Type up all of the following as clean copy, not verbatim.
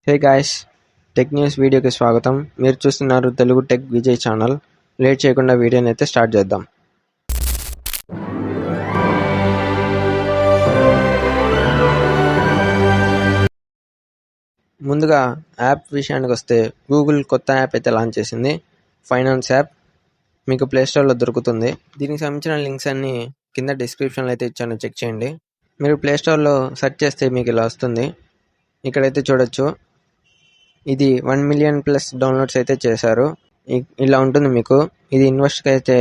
Hey guys, tech news వీడియోకి స్వాగతం. మీరు చూస్తున్నారు Telugu tech Vijay channel. Late చేయకుండా వీడియోని అయితే స్టార్ట్ చేద్దాం. ముందుగా యాప్ విషయానికి వస్తే గూగుల్ కొత్త యాప్ అయితే లాంచ్ చేసింది. ఫైనాన్స్ యాప్ మీకు ప్లేస్టోర్లో దొరుకుతుంది. దీనికి సంబంధించిన లింక్స్ అన్ని కింద డిస్క్రిప్షన్లో అయితే ఇచ్చాను, చెక్ చేయండి. మీరు ప్లేస్టోర్లో సెర్చ్ చేస్తే మీకు ఇలా వస్తుంది. ఇక్కడైతే చూడొచ్చు, ఇది 1 మిలియన్ ప్లస్ డౌన్లోడ్స్ అయితే చేశారు. ఇలా ఉంటుంది మీకు. ఇది ఇన్వెస్ట్కి అయితే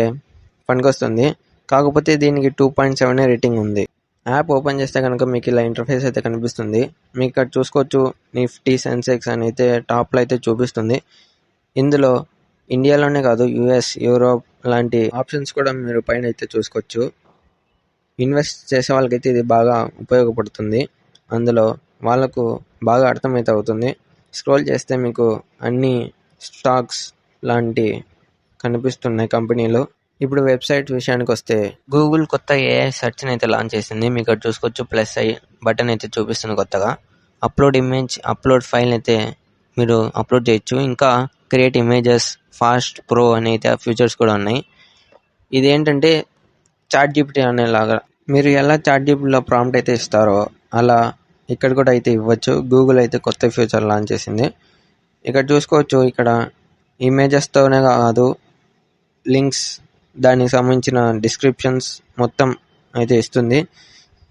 పనికొస్తుంది. కాకపోతే దీనికి 2.7 రేటింగ్ ఉంది. యాప్ ఓపెన్ చేస్తే కనుక మీకు ఇలా ఇంటర్ఫేస్ అయితే కనిపిస్తుంది. మీకు ఇక్కడ చూసుకోవచ్చు, నిఫ్టీ, సెన్సెక్స్ అని అయితే టాప్లో అయితే చూపిస్తుంది. ఇందులో ఇండియాలోనే కాదు, యుఎస్, యూరోప్ లాంటి ఆప్షన్స్ కూడా మీరు పైన అయితే చూసుకోవచ్చు. ఇన్వెస్ట్ చేసే వాళ్ళకైతే ఇది బాగా ఉపయోగపడుతుంది. అందులో వాళ్ళకు బాగా అర్థమైతే అవుతుంది. స్క్రోల్ చేస్తే మీకు అన్ని స్టాక్స్ లాంటి కనిపిస్తున్నాయి కంపెనీలు. ఇప్పుడు వెబ్సైట్ విషయానికి వస్తే గూగుల్ కొత్త ఏఐ సెర్చ్ని అయితే లాంచ్ చేసింది. మీకు ఇక్కడ చూసుకోవచ్చు, ప్లస్ ఐ బటన్ అయితే చూపిస్తుంది కొత్తగా. అప్లోడ్ ఇమేజ్, అప్లోడ్ ఫైల్ అయితే మీరు అప్లోడ్ చేయొచ్చు. ఇంకా క్రియేట్ ఇమేజెస్, ఫాస్ట్ ప్రో అని అయితే ఫీచర్స్ కూడా ఉన్నాయి. ఇదేంటంటే చాట్ జీపీటీ అనేలాగా మీరు ఎలా చాట్ జీపీటీలో ప్రాంప్ట్ అయితే ఇస్తారో అలా ఇక్కడ కూడా అయితే ఇవ్వచ్చు. గూగుల్ అయితే కొత్త ఫీచర్ లాంచ్ చేసింది. ఇక్కడ చూసుకోవచ్చు, ఇక్కడ ఇమేజెస్తోనే కాదు, లింక్స్, దానికి సంబంధించిన డిస్క్రిప్షన్స్ మొత్తం అయితే ఇస్తుంది.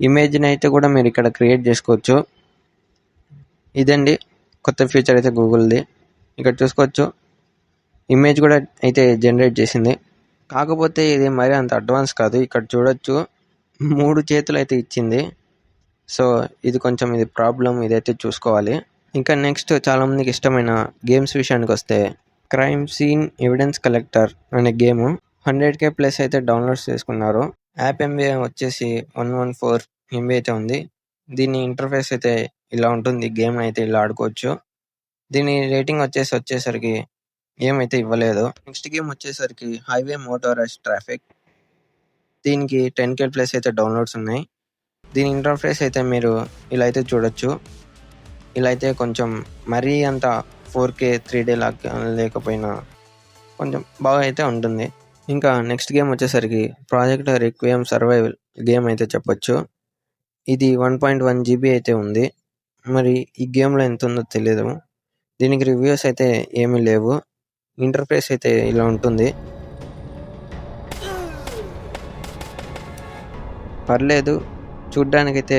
ఇమేజ్ని అయితే కూడా మీరు ఇక్కడ క్రియేట్ చేసుకోవచ్చు. ఇదండి కొత్త ఫీచర్ అయితే గూగుల్ది. ఇక్కడ చూసుకోవచ్చు, ఇమేజ్ కూడా అయితే జనరేట్ చేసింది. కాకపోతే ఇది మరీ అంత అడ్వాన్స్ కాదు. ఇక్కడ చూడొచ్చు, 3 చేతులు అయితే ఇచ్చింది. సో ఇది కొంచెం ప్రాబ్లం, ఇదైతే చూసుకోవాలి. ఇంకా నెక్స్ట్ చాలామందికి ఇష్టమైన గేమ్స్ విషయానికి వస్తే క్రైమ్ సీన్ ఎవిడెన్స్ కలెక్టర్ అనే గేమ్ 100K ప్లస్ అయితే డౌన్లోడ్స్ చేసుకున్నారు. యాప్ ఎంబీ వచ్చేసి 114 ఎంబీ అయితే ఉంది. దీని ఇంటర్ఫేస్ అయితే ఇలా ఉంటుంది. గేమ్ అయితే ఇలా ఆడుకోవచ్చు. దీని రేటింగ్ వచ్చేసరికి ఏమైతే ఇవ్వలేదు. నెక్స్ట్ గేమ్ వచ్చేసరికి హైవే మోటారైజ్ ట్రాఫిక్. దీనికి 10K ప్లస్ అయితే డౌన్లోడ్స్ ఉన్నాయి. దీని ఇంటర్ఫేస్ అయితే మీరు ఇలా అయితే చూడొచ్చు. ఇలా అయితే కొంచెం మరీ అంత 4K 3D లాగా లేకపోయినా కొంచెం బాగా అయితే ఉంటుంది. ఇంకా నెక్స్ట్ గేమ్ వచ్చేసరికి ప్రాజెక్ట్ రిక్వియం సర్వైవల్ గేమ్ అయితే చెప్పొచ్చు. ఇది 1.1 GB అయితే ఉంది. మరి ఈ గేమ్లో ఎంత ఉందో తెలియదు. దీనికి రివ్యూస్ అయితే ఏమీ లేవు. ఇంటర్ఫేస్ అయితే ఇలా ఉంటుంది. పర్లేదు, చూడ్డానికైతే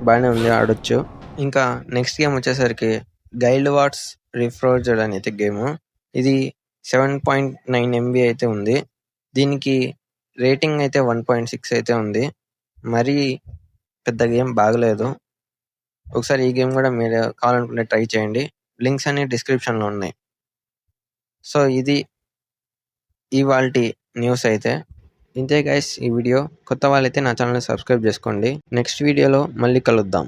బాగానే ఉంది, ఆడొచ్చు. ఇంకా నెక్స్ట్ గేమ్ వచ్చేసరికి గైల్డ్ వార్స్ రిఫ్రోజ్డ్ అని అయితే గేమ్. ఇది 7.9 MB అయితే ఉంది. దీనికి రేటింగ్ అయితే 1.6 అయితే ఉంది. మరీ పెద్ద గేమ్ బాగలేదు. ఒకసారి ఈ గేమ్ కూడా మీరు కావాలనుకుంటే ట్రై చేయండి. లింక్స్ అన్ని డిస్క్రిప్షన్లో ఉన్నాయి. సో ఇది ఇవాల్టి న్యూస్ అయితే. ఇంతే గైస్ ఈ వీడియో. కొత్త వాళ్ళైతే నా ఛానల్ని సబ్స్క్రైబ్ చేసుకోండి. నెక్స్ట్ వీడియోలో మళ్ళీ కలుద్దాం.